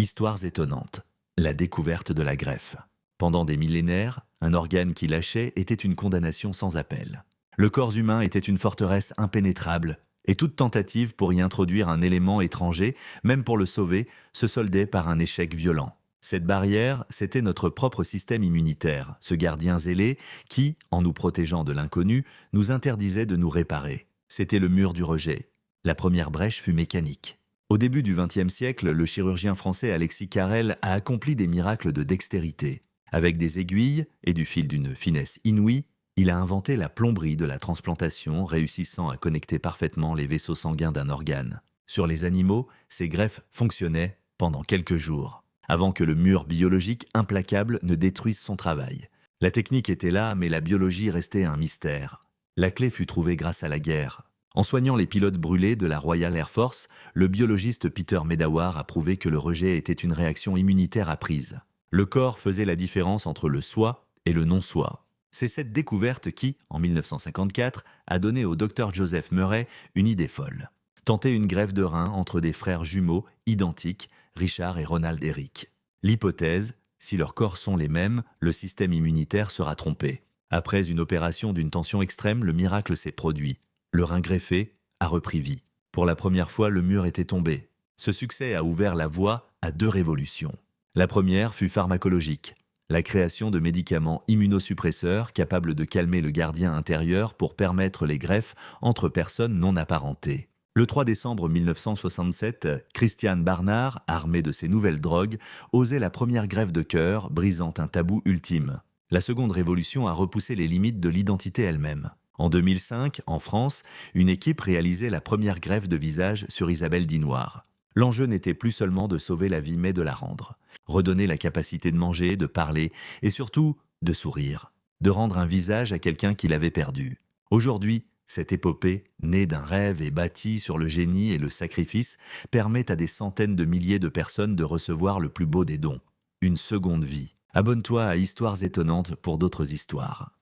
Histoires étonnantes. La découverte de la greffe. Pendant des millénaires, un organe qui lâchait était une condamnation sans appel. Le corps humain était une forteresse impénétrable, et toute tentative pour y introduire un élément étranger, même pour le sauver, se soldait par un échec violent. Cette barrière, c'était notre propre système immunitaire, ce gardien zélé qui, en nous protégeant de l'inconnu, nous interdisait de nous réparer. C'était le mur du rejet. La première brèche fut mécanique. Au début du XXe siècle, le chirurgien français Alexis Carrel a accompli des miracles de dextérité. Avec des aiguilles et du fil d'une finesse inouïe, il a inventé la plomberie de la transplantation, réussissant à connecter parfaitement les vaisseaux sanguins d'un organe. Sur les animaux, ces greffes fonctionnaient pendant quelques jours, avant que le mur biologique implacable ne détruise son travail. La technique était là, mais la biologie restait un mystère. La clé fut trouvée grâce à la guerre. En soignant les pilotes brûlés de la Royal Air Force, le biologiste Peter Medawar a prouvé que le rejet était une réaction immunitaire apprise. Le corps faisait la différence entre le soi et le non-soi. C'est cette découverte qui, en 1954, a donné au docteur Joseph Murray une idée folle. Tenter une greffe de rein entre des frères jumeaux identiques, Richard et Ronald Eric. L'hypothèse, si leurs corps sont les mêmes, le système immunitaire sera trompé. Après une opération d'une tension extrême, le miracle s'est produit. Le rein greffé a repris vie. Pour la première fois, le mur était tombé. Ce succès a ouvert la voie à deux révolutions. La première fut pharmacologique. La création de médicaments immunosuppresseurs capables de calmer le gardien intérieur pour permettre les greffes entre personnes non apparentées. Le 3 décembre 1967, Christiaan Barnard, armé de ces nouvelles drogues, osait la première greffe de cœur, brisant un tabou ultime. La seconde révolution a repoussé les limites de l'identité elle-même. En 2005, en France, une équipe réalisait la première greffe de visage sur Isabelle Dinoir. L'enjeu n'était plus seulement de sauver la vie, mais de la rendre. Redonner la capacité de manger, de parler et surtout de sourire. De rendre un visage à quelqu'un qui l'avait perdu. Aujourd'hui, cette épopée, née d'un rêve et bâtie sur le génie et le sacrifice, permet à des centaines de milliers de personnes de recevoir le plus beau des dons. Une seconde vie. Abonne-toi à Histoires étonnantes pour d'autres histoires.